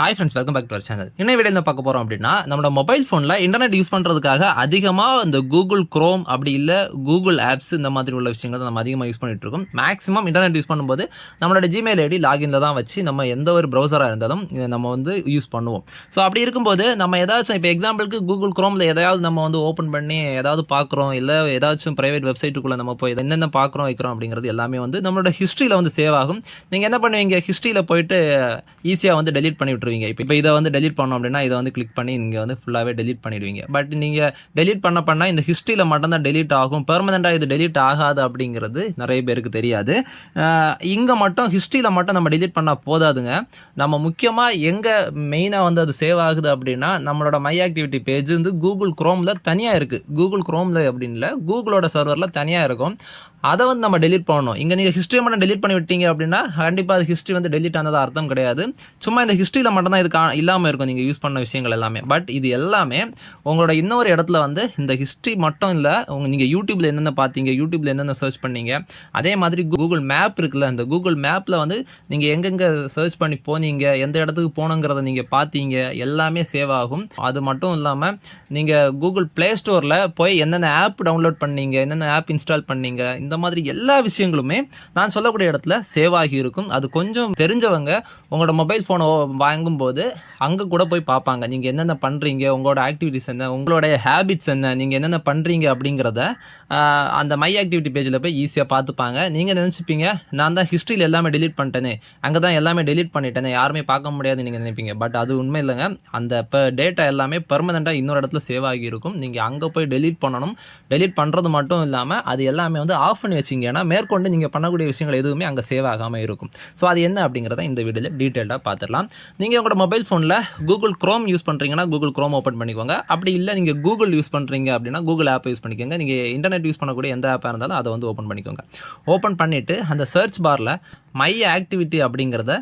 Hi friends, welcome back to our channel. இன்னும் video என்ன பார்க்க போகிறோம் அப்படின்னா, நம்மளோட மொபைல் ஃபோனில் இன்டர்நெட் யூஸ் பண்ணுறதுக்காக அதிகமாக இந்த கூகுள் குரோம் அப்படி இல்லை கூகுள் ஆப்ஸ் இந்த மாதிரி உள்ள விஷயங்களை நம்ம அதிகமாக யூஸ் பண்ணிட்டு இருக்கோம். மேக்ஸிமம் இன்டர்நெட் யூஸ் பண்ணும்போது நம்மளோட ஜிமெயில் ஐடி லாகின்ல தான் வச்சு நம்ம எந்த ஒரு ப்ரௌசராக இருந்தாலும் நம்ம வந்து யூஸ் பண்ணுவோம். ஸோ அப்படி இருக்கும்போது நம்ம ஏதாச்சும் இப்போ எக்ஸாம்பிளுக்கு கூகுள் குரோமில் எதையாவது நம்ம வந்து ஓப்பன் பண்ணி ஏதாவது பார்க்குறோம், இல்லை ஏதாச்சும் ப்ரைவேட் வெப்சைட்டுக்குள்ளே நம்ம போய் என்னென்ன பார்க்குறோம் வைக்கிறோம் அப்படிங்கிறது எல்லாமே வந்து நம்மளோட ஹிஸ்ட்ரியில் வந்து சேவ் ஆகும். நீங்கள் என்ன பண்ணுவீங்க, ஹிஸ்ட்ரியில் போயிட்டு ஈஸியாக வந்து டெலீட் பண்ணி விட்டுருவீங்க. இப்போ இதை வந்து டெலீட் பண்ணோம் அப்படின்னா இதை வந்து கிளிக் பண்ணி நீங்கள் வந்து ஃபுல்லாகவே டெலீட் பண்ணிடுவீங்க. பட் நீங்கள் டெலீட் பண்ண இந்த ஹிஸ்ட்ரியில் மட்டும்தான் டெலீட் ஆகும். பெர்மனெண்ட்டாக இது டெலீட் ஆகாது அப்படிங்கிறது நிறைய பேருக்கு தெரியாது. இங்கே மட்டும் ஹிஸ்ட்ரியில் மட்டும் நம்ம டெலீட் பண்ணால் போதாதுங்க. நம்ம முக்கியமாக எங்கே மெயினாக வந்து அது சேவ் ஆகுது அப்படின்னா நம்மளோட மை ஆக்டிவிட்டி பேஜ் வந்து கூகுள் குரோமில் தனியாக இருக்குது. கூகுள் குரோமில் அப்படின்னு இல்லை, கூகுளோட சர்வரில் தனியாக இருக்கும். அதை வந்து நம்ம டெலீட் பண்ணணும். இங்கே நீங்கள் ஹிஸ்ட்ரி மட்டும் டெலீட் பண்ணி விட்டீங்க அப்படின்னா கண்டிப்பாக அது ஹிஸ்ட்ரி வந்து டெலீட் ஆனது அர்த்தம் கிடையாது. சும்மா இந்த ஹிஸ்ட்ரியில் மட்டும்தான் இது இல்லாமல் இருக்கும் நீங்கள் யூஸ் பண்ண விஷயங்கள் எல்லாமே. பட் இது எல்லாமே உங்களோட இன்னொரு இடத்துல வந்து இந்த ஹிஸ்ட்ரி மட்டும் இல்லை, நீங்கள் யூடியூப்பில் என்னென்ன பார்த்தீங்க, யூடியூப்பில் என்னென்ன சர்ச் பண்ணீங்க, அதே மாதிரி கூகுள் மேப் இருக்குல்ல, அந்த கூகுள் மேப்பில் வந்து நீங்கள் எங்கெங்கே சர்ச் பண்ணி போனீங்க, எந்த இடத்துக்கு போனங்கிறத நீங்கள் பார்த்தீங்க, எல்லாமே சேவ் ஆகும். அது மட்டும் இல்லாமல் நீங்கள் கூகுள் ப்ளே ஸ்டோரில் போய் என்னென்ன ஆப் டவுன்லோட் பண்ணீங்க, என்னென்ன ஆப் இன்ஸ்டால் பண்ணீங்க, இந்த மாதிரி எல்லா விஷயங்களுமே நான் சொல்லக்கூடிய இடத்துல சேவ் ஆகி இருக்கும். அது கொஞ்சம் தெரிஞ்சவங்க உங்களோட மொபைல் ஃபோனை வாங்கும்போது அங்கே கூட போய் பார்ப்பாங்க. நீங்கள் என்னென்ன பண்ணுறீங்க, உங்களோட ஆக்டிவிட்டிஸ் என்ன, உங்களுடைய ஹேபிட்ஸ் என்ன, நீங்கள் என்னென்ன பண்ணுறீங்க அப்படிங்கிறத அந்த மை ஆக்டிவிட்டி பேஜில் போய் ஈஸியாக பார்த்துப்பாங்க. நீங்கள் நினச்சிப்பீங்க நான் தான் ஹிஸ்ட்ரியில் எல்லாமே டெலீட் பண்ணிட்டேனே, அங்கே தான் எல்லாமே டெலீட் பண்ணிட்டேனே, யாருமே பார்க்க முடியாதுன்னு நீங்கள் நினைப்பீங்க. பட் அது உண்மை இல்லைங்க. அந்த டேட்டா எல்லாமே பெர்மனெண்ட்டாக இன்னொரு இடத்துல சேவ் ஆகி இருக்கும். நீங்கள் அங்கே போய் டெலீட் பண்ணணும். டெலீட் பண்ணுறது மட்டும் இல்லாமல் அது எல்லாமே வந்து ஆஃப் பண்ணி வச்சிங்கன்னா மேற்கொண்டு நீங்கள் பண்ணக்கூடிய விஷயங்கள் எதுவுமே அங்கே சேவ் ஆகாமல் இருக்கும். ஸோ அது என்ன அப்படிங்கிறத இந்த வீடியோவில் டீட்டெயிலாக பார்த்துடலாம். நீங்கள் உங்களோட மொபைல் ஃபோனில் கூகுள் குரோம் யூஸ் பண்ணுறீங்கன்னா கூகுள் குரோம் ஓப்பன் பண்ணிக்கோங்க. அப்படி இல்லை நீங்கள் கூகுள் யூஸ் பண்ணுறீங்க அப்படின்னா கூகுள் ஆப் யூஸ் பண்ணிக்கோங்க. நீங்கள் இன்டர்நெட் யூஸ் பண்ணக்கூடிய எந்த ஆப்பாக இருந்தாலும் அதை வந்து ஓப்பன் பண்ணிக்கோங்க. ஓப்பன் பண்ணிவிட்டு அந்த சர்ச் பாரில் மை ஆக்டிவிட்டி அப்படிங்கிறத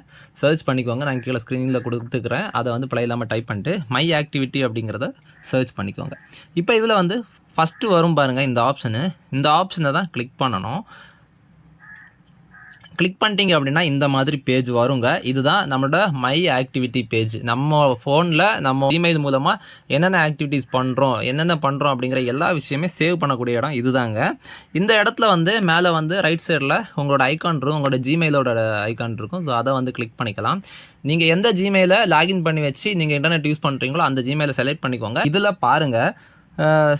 சர்ச் பண்ணிக்கோங்க. நான் கீழே ஸ்க்ரீனில் கொடுத்துக்கிறேன். அதை வந்து பிழை இல்லாமல் டைப் பண்ணிட்டு மை ஆக்டிவிட்டி அப்படிங்கிறத சர்ச் பண்ணிக்கோங்க. இப்போ இதில் வந்து ஃபஸ்ட்டு வரும் பாருங்கள் இந்த ஆப்ஷனு. இந்த ஆப்ஷனை தான் கிளிக் பண்ணணும். கிளிக் பண்ணிட்டீங்க அப்படின்னா இந்த மாதிரி பேஜ் வருங்க. இதுதான் நம்மளோட மை ஆக்டிவிட்டி பேஜ். நம்ம ஃபோனில் நம்ம இமெயில் மூலமாக என்னென்ன ஆக்டிவிட்டீஸ் பண்ணுறோம், என்னென்ன பண்ணுறோம் அப்படிங்கிற எல்லா விஷயமே சேவ் பண்ணக்கூடிய இடம் இதுதாங்க. இந்த இடத்துல வந்து மேலே வந்து ரைட் சைடில் உங்களோட ஐக்கான் இருக்கும், உங்களோட ஜிமெயிலோட ஐக்கான் இருக்கும். ஸோ அதை வந்து கிளிக் பண்ணிக்கலாம். நீங்கள் எந்த ஜிமெயிலை லாகின் பண்ணி வச்சு நீங்கள் இன்டர்நெட் யூஸ் பண்ணுறீங்களோ அந்த ஜிமெயிலை செலக்ட் பண்ணிக்கோங்க. இதில் பாருங்கள்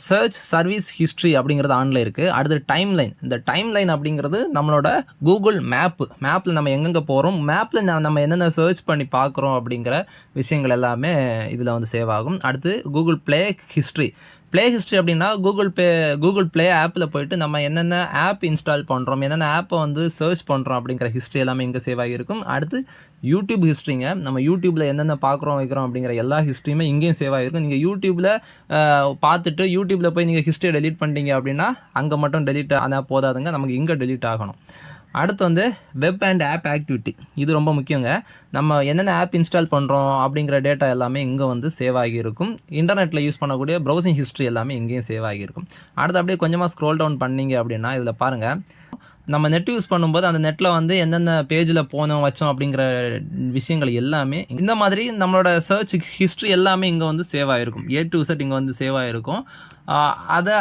சர்ச் சர்வீஸ் ஹிஸ்ட்ரி அப்படிங்கிறது ஆன்லைன் இருக்குது. அடுத்து டைம் லைன். இந்த டைம் லைன் அப்படிங்கிறது நம்மளோட கூகுள் மேப்பில் நம்ம எங்கெங்கே போகிறோம், மேப்பில் நம்ம என்னென்ன சர்ச் பண்ணி பார்க்குறோம் அப்படிங்கிற விஷயங்கள் எல்லாமே இதில் வந்து சேவ் ஆகும். அடுத்து கூகுள் ப்ளே ஹிஸ்ட்ரி அப்படின்னா கூகுள் ப்ளே ஆப்பில் போயிட்டு நம்ம என்னென்ன ஆப் இன்ஸ்டால் பண்ணுறோம், என்னென்ன ஆப்பை வந்து சர்ச் பண்ணுறோம் அப்படிங்கிற ஹிஸ்ட்ரி எல்லாமே இங்கே சேவ் ஆகியிருக்கும். அடுத்து யூடியூப் ஹிஸ்ட்ரிங்க. நம்ம யூடியூப்பில் என்னென்ன பார்க்குறோம் வைக்கிறோம் அப்படிங்கிற எல்லா ஹிஸ்ட்ரியுமே இங்கேயும் சேவ் ஆகிருக்கும். நீங்கள் யூடியூப்பில் பார்த்துட்டு யூடியூப்பில் போய் நீங்கள் ஹிஸ்ட்ரியை டெலீட் பண்ணிட்டீங்க அப்படின்னா அங்கே மட்டும் டெலீட் ஆனால் போதாதுங்க, நமக்கு இங்கே டெலீட் ஆகணும். அடுத்து வந்து வெப் அண்ட் ஆப் ஆக்டிவிட்டி. இது ரொம்ப முக்கியங்க. நம்ம என்னென்ன ஆப் இன்ஸ்டால் பண்ணுறோம் அப்படிங்கிற டேட்டா எல்லாமே இங்கே வந்து சேவ் ஆகியிருக்கும். இன்டர்நெட்டில் யூஸ் பண்ணக்கூடிய ப்ரௌசிங் ஹிஸ்ட்ரி எல்லாமே இங்கேயும் சேவ் ஆகியிருக்கும். அடுத்து அப்படியே கொஞ்சமாக ஸ்க்ரோல் டவுன் பண்ணிங்க அப்படின்னா இதில் பாருங்கள், நம்ம நெட் யூஸ் பண்ணும்போது அந்த நெட்டில் வந்து என்னென்ன பேஜில் போனோம் வச்சோம் அப்படிங்கிற விஷயங்கள் எல்லாமே இந்த மாதிரி நம்மளோட சர்ச் ஹிஸ்ட்ரி எல்லாமே இங்கே வந்து சேவ் ஆகிருக்கும். A to Z இங்கே வந்து சேவ் ஆகிருக்கும்.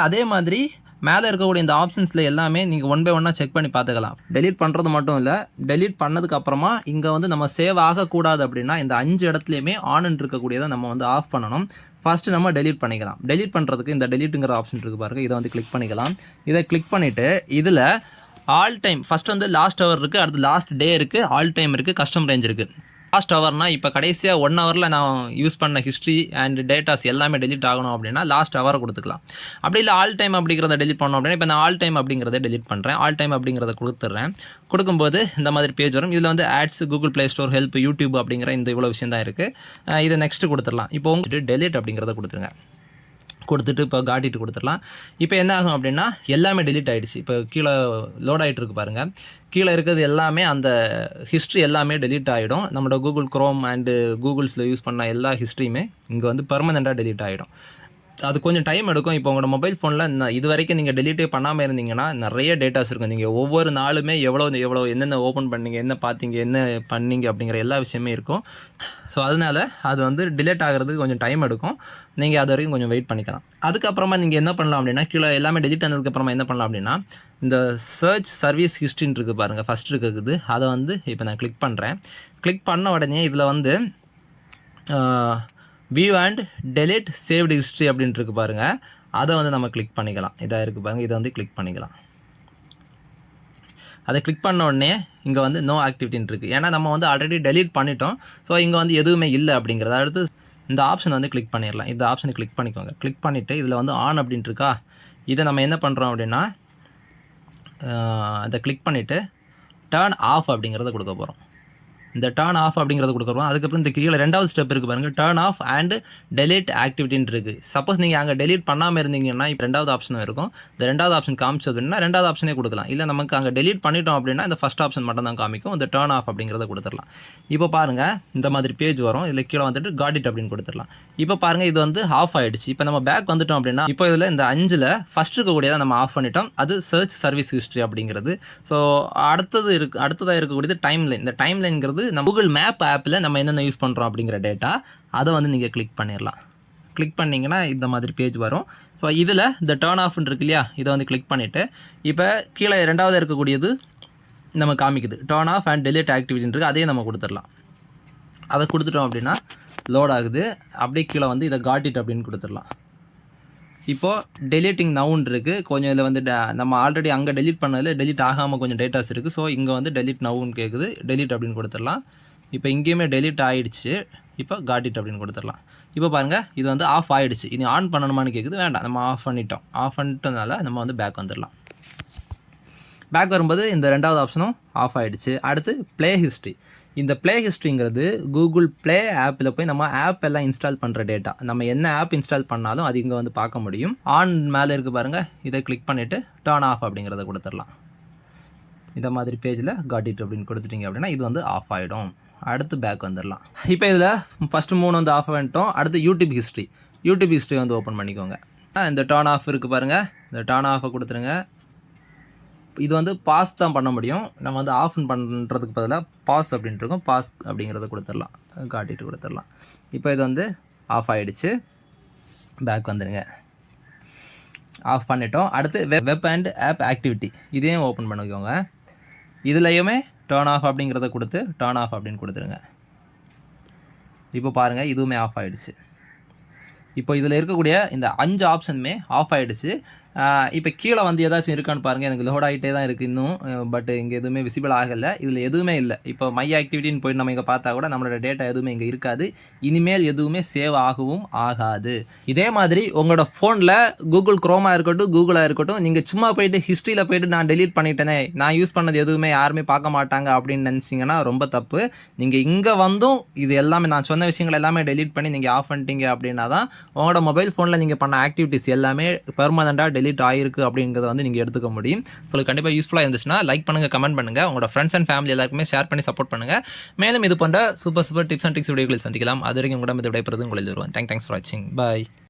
அதே மாதிரி மேலே இருக்கக்கூடிய இந்த ஆப்ஷன்ஸில் எல்லாமே நீங்கள் ஒன் பை ஒன்னாக செக் பண்ணி பார்த்துக்கலாம். டெலீட் பண்ணுறது மட்டும் இல்லை, டெலீட் பண்ணதுக்கு அப்புறமா இங்கே வந்து நம்ம சேவ் ஆகக்கூடாது அப்படின்னா இந்த 5 இடத்துலையுமே ஆன் இருக்கக்கூடியதை நம்ம வந்து ஆஃப் பண்ணணும். ஃபஸ்ட்டு நம்ம டெலீட் பண்ணிக்கலாம். டெலீட் பண்ணுறதுக்கு இந்த டெலீட்டுங்கிற ஆப்ஷன் இருக்குது பாருங்கள், இதை வந்து கிளிக் பண்ணிக்கலாம். இதை கிளிக் பண்ணிவிட்டு இதில் ஆல் டைம் ஃபஸ்ட் வந்து லாஸ்ட் ஹவர் இருக்குது, அடுத்து லாஸ்ட் டே இருக்குது, ஆல் டைம் இருக்குது, கஸ்டம் ரேஞ்ச் இருக்குது. லாஸ்ட் ஹவர்னால் இப்போ கடைசியாக 1 ஹவரில் நான் யூஸ் பண்ண ஹிஸ்ட்ரி அண்ட் டேட்டாஸ் எல்லாமே டெலிட் ஆகணும் அப்படின்னா லாஸ்ட் ஹவரை கொடுத்துக்கலாம். அப்படி இல்லை ஆல் டைம் அப்படிங்கிறத டெலிட் பண்ணோம் அப்படின்னா இப்போ நான் ஆல் டைம் அப்படிங்கிறத டெலிட் பண்ணுறேன். ஆல் டைம் அப்படிங்கிறத கொடுத்துட்றேன். கொடுக்கும்போது இந்த மாதிரி பேஜ் வரும். இதில் வந்து ads, Google Play Store, help, YouTube அப்படிங்கிற இந்த இவ்வளோ விஷயம் தான் இருக்குது. இதை நெக்ஸ்ட்டு கொடுத்துடலாம். இப்போ உங்களுக்கு டெலிட் அப்படிங்கிறத கொடுத்துருங்க. கொடுத்துட்டு இப்போ காட்டிட்டு கொடுத்துடலாம். இப்போ என்ன ஆகும் அப்படின்னா எல்லாமே டெலீட் ஆகிடுச்சு. இப்போ கீழே லோட் ஆகிட்டு இருக்கு பாருங்கள். கீழே இருக்கிறது எல்லாமே அந்த ஹிஸ்ட்ரி எல்லாமே டெலீட் ஆகிடும். நம்மளோட கூகுள் குரோம் அண்டு கூகுள்ஸில் யூஸ் பண்ண எல்லா ஹிஸ்ட்ரியுமே இங்கே வந்து பெர்மனெண்ட்டாக டெலீட் ஆகிடும். அது கொஞ்சம் டைம் எடுக்கும். இப்போ உங்களோட மொபைல் ஃபோனில் இது வரைக்கும் நீங்கள் டெலீட்டே பண்ணாமல் இருந்தீங்கன்னா நிறைய டேட்டாஸ் இருக்கும். நீங்கள் ஒவ்வொரு நாளுமே எவ்வளோ என்னென்ன ஓப்பன் பண்ணீங்க, என்ன பார்த்தீங்க, என்ன பண்ணீங்க அப்படிங்கிற எல்லா விஷயமே இருக்கும். ஸோ ஸோ அதனால் அது வந்து டிலேட் ஆகிறதுக்கு கொஞ்சம் டைம் எடுக்கும். நீங்கள் அது வரைக்கும் கொஞ்சம் வெயிட் பண்ணிக்கலாம். அதுக்கப்புறமா நீங்கள் என்ன பண்ணலாம் அப்படின்னா, கீழே எல்லாமே டெலிட் ஆனதுக்கப்புறமா என்ன பண்ணலாம் அப்படின்னா, இந்த சர்ச் சர்வீஸ் ஹிஸ்ட்ரின்னு இருக்குது பாருங்கள், ஃபஸ்ட் இருக்குது. அதை வந்து இப்போ நான் கிளிக் பண்ணுறேன். கிளிக் பண்ண உடனே இதில் வந்து view and delete saved history அப்படின்ட்டு இருக்குது பாருங்கள். அதை வந்து நம்ம கிளிக் பண்ணிக்கலாம். இதாக இருக்குது பாருங்கள், இதை வந்து கிளிக் பண்ணிக்கலாம். அதை கிளிக் பண்ண உடனே இங்கே வந்து நோ ஆக்டிவிட்டின்னு இருக்குது. ஏன்னா நம்ம வந்து ஆல்ரெடி டெலீட் பண்ணிட்டோம். ஸோ இங்கே வந்து எதுவுமே இல்லை அப்படிங்கிறது. அடுத்து இந்த ஆப்ஷன் வந்து கிளிக் பண்ணிடலாம். இந்த ஆப்ஷனை கிளிக் பண்ணிக்கோங்க. கிளிக் பண்ணிவிட்டு இதில் வந்து ஆன் அப்படின்ட்டு இருக்கா, இதை நம்ம என்ன பண்ணுறோம் அப்படின்னா, அதை கிளிக் பண்ணிவிட்டு டர்ன் ஆஃப் அப்படிங்கிறத கொடுக்க போகிறோம். இந்த டர்ன் ஆஃப் அப்படிங்கிறது கொடுக்குறோம். அதுக்கப்புறம் இந்த கீழே 2வது ஸ்டெப் இருக்குது பாருங்கள், டர்ன் ஆஃப் அண்ட் டெலிட் ஆக்டிவிட்டின்னு இருக்குது. சப்போஸ் நீங்கள் அங்கே டெலிட் பண்ணாமல் இருந்தீங்கன்னா இப்போ 2வது ஆப்ஷன் இருக்கும். இந்த 2வது ஆப்ஷன் காமிச்சது அப்படின்னா 2வது ஆப்ஷனே கொடுக்கலாம். இல்லை நமக்கு அங்கே டெலிட் பண்ணிட்டோம் அப்படின்னா இந்த ஃபஸ்ட் ஆப்ஷன் மட்டும் தான் காமிக்கும். இந்த டர்ன் ஆஃப் அப்படிங்கிறத கொடுத்துடலாம். இப்போ பாருங்கள் இந்த மாதிரி பேஜ் வரும். இதில் கீழே வந்துட்டு காட் இட் அப்படின்னு கொடுத்துடலாம். இப்போ பாருங்கள் இது வந்து ஆஃப் ஆகிடுச்சு. இப்போ நம்ம பேக் வந்துட்டோம் அப்படின்னா, இப்போ இதில் இந்த 5ல் ஃபஸ்ட் இருக்கக்கூடியதை நம்ம ஆஃப் பண்ணிட்டோம். அது சர்ச் சர்வீஸ் ஹிஸ்ட்ரி அப்படிங்கிறது. ஸோ அடுத்ததாக இருக்கக்கூடியது டைம் லைன். இந்த டைம் லைன்ங்கிறது நம்ம கூகுள் மேப் ஆப்பில் நம்ம என்னென்ன யூஸ் பண்ணுறோம் அப்படிங்கிற டேட்டா. அதை வந்து நீங்கள் கிளிக் பண்ணிடலாம். கிளிக் பண்ணிங்கன்னா இந்த மாதிரி பேஜ் வரும். ஸோ இதில் இந்த டர்ன் ஆஃப்னு இருக்கு இல்லையா, இதை வந்து கிளிக் பண்ணிவிட்டு இப்போ கீழே 2வது இருக்கக்கூடியது நம்ம காமிக்குது, டர்ன் ஆஃப் அண்ட் டெலிட் ஆக்டிவிட்டின்னு இருக்குது. அதையே நம்ம கொடுத்துடலாம். அதை கொடுத்துட்டோம் அப்படின்னா லோட் ஆகுது. அப்படியே கீழே வந்து இதை காட் இட் அப்படின்னு கொடுத்துடலாம். இப்போது டெலிட்டிங் நவுன் இருக்குது. கொஞ்சம் இதில் வந்து நம்ம ஆல்ரெடி அங்கே டெலிட் பண்ணதில் டெலிட் ஆகாமல் கொஞ்சம் டேட்டாஸ் இருக்குது. ஸோ இங்கே வந்து டெலிட் நவுன் கேட்குது, டெலிட் அப்படின்னு கொடுத்துடலாம். இப்போ இங்கேயுமே டெலிட் ஆகிடுச்சு. இப்போ காட் இட் அப்படின்னு கொடுத்துடலாம். இப்போ பாருங்கள் இது வந்து ஆஃப் ஆகிடுச்சு. இது ஆன் பண்ணணுமான்னு கேட்குது. வேண்டாம், நம்ம ஆஃப் பண்ணிட்டோம். ஆஃப் பண்ணிட்டதுனால நம்ம வந்து பேக் வந்துடலாம். பேக் வரும்போது இந்த 2வது ஆப்ஷனும் ஆஃப் ஆகிடுச்சு. அடுத்து ப்ளே ஹிஸ்ட்ரி. இந்த ப்ளே ஹிஸ்ட்ரிங்கிறது கூகுள் ப்ளே ஆப்பில் போய் நம்ம ஆப் எல்லாம் இன்ஸ்டால் பண்ணுற டேட்டா. நம்ம என்ன ஆப் இன்ஸ்டால் பண்ணாலும் அது இங்கே வந்து பார்க்க முடியும். ஆன் மேலே இருக்குது பாருங்கள், இதை கிளிக் பண்ணிவிட்டு டர்ன் ஆஃப் அப்படிங்கிறத கொடுத்துடலாம். இந்த மாதிரி பேஜில் காட் இட் அப்படின்னு கொடுத்துட்டிங்க அப்படின்னா இது வந்து ஆஃப் ஆகிடும். அடுத்து பேக் வந்துடலாம். இப்போ இதில் ஃபஸ்ட்டு 3 வந்து ஆஃப் பண்ணிட்டோம். அடுத்து யூடியூப் ஹிஸ்ட்ரி வந்து ஓப்பன் பண்ணிக்கோங்க. இந்த டர்ன் ஆஃப் இருக்குது பாருங்கள், இந்த டர்ன் ஆஃபை கொடுத்துருங்க. இது வந்து பாஸ் தான் பண்ண முடியும். நம்ம வந்து ஆஃப் பண்ணுறதுக்கு பதிலாக பாஸ் அப்படின்ட்டு இருக்கும். பாஸ் அப்படிங்கிறத கொடுத்துடலாம், காட்டிட்டு கொடுத்துடலாம். இப்போ இது வந்து ஆஃப் ஆகிடுச்சு. பேக் வந்துடுங்க. ஆஃப் பண்ணிட்டோம். அடுத்து வெப் அண்ட் ஆப் ஆக்டிவிட்டி இதையும் ஓப்பன் பண்ணிக்கோங்க. இதுலையுமே டர்ன் ஆஃப் அப்படிங்கிறத கொடுத்து டர்ன் ஆஃப் அப்படின்னு கொடுத்துருங்க. இப்போ பாருங்கள் இதுவுமே ஆஃப் ஆகிடுச்சு. இப்போ இதில் இருக்கக்கூடிய இந்த 5 ஆப்ஷனுமே ஆஃப் ஆகிடுச்சு. இப்போ கீழே வந்து ஏதாச்சும் இருக்கான்னு பாருங்கள். எனக்கு லோட் ஆகிட்டே தான் இருக்குது இன்னும். பட் இங்கே எதுவுமே விசிபிள் ஆகலை. இதில் எதுவுமே இல்லை. இப்போ மை ஆக்டிவிட்டின்னு போய்ட்டு நம்ம இங்கே பார்த்தா கூட நம்மளோட டேட்டா எதுவுமே இங்கே இருக்காது. இனிமேல் எதுவுமே சேவ் ஆகவும் ஆகாது. இதே மாதிரி உங்களோட ஃபோனில் கூகுள் குரோமாக இருக்கட்டும், கூகுளாக இருக்கட்டும், நீங்கள் சும்மா போயிட்டு ஹிஸ்ட்ரியில் போய்ட்டு நான் டெலீட் பண்ணிட்டேனே, நான் யூஸ் பண்ணது எதுவுமே யாருமே பார்க்க மாட்டாங்க அப்படின்னு நினச்சிங்கன்னா ரொம்ப தப்பு. நீங்கள் இங்கே வந்தும் இது எல்லாமே நான் சொன்ன விஷயங்கள் எல்லாமே டெலீட் பண்ணி நீங்கள் ஆஃப் பண்ணிட்டீங்க அப்படின்னா தான் உங்களோட மொபைல் ஃபோனில் நீங்கள் பண்ண ஆக்டிவிட்டிஸ் எல்லாமே பெர்மனெண்ட்டாக டெலீட் ஆயிருக்கு அப்படிங்கிறத வந்து நீங்கள் எடுத்துக்க முடியும். ஸோ கண்டிப்பாக யூஸ்ஃபுல்லாக இருந்துச்சுன்னா லைக் பண்ணுங்கள், கமெண்ட் பண்ணுங்கள், உங்களோட ஃப்ரெண்ட்ஸ் அண்ட் ஃபேமிலி எல்லாருக்குமே ஷேர் பண்ணி சப்போர்ட் பண்ணுங்கள். மேலும் இது போன்ற சூப்பர் டிப்ஸ் அண்ட் ட்ரிக்ஸ் வீடியோக்களில் சந்திக்கலாம். அது வரைக்கும் உங்களிடம் விடைபெறுவது உங்களில் வருவேன். தேங்க்ஸ் ஃபார் வாட்சிங். பாய்.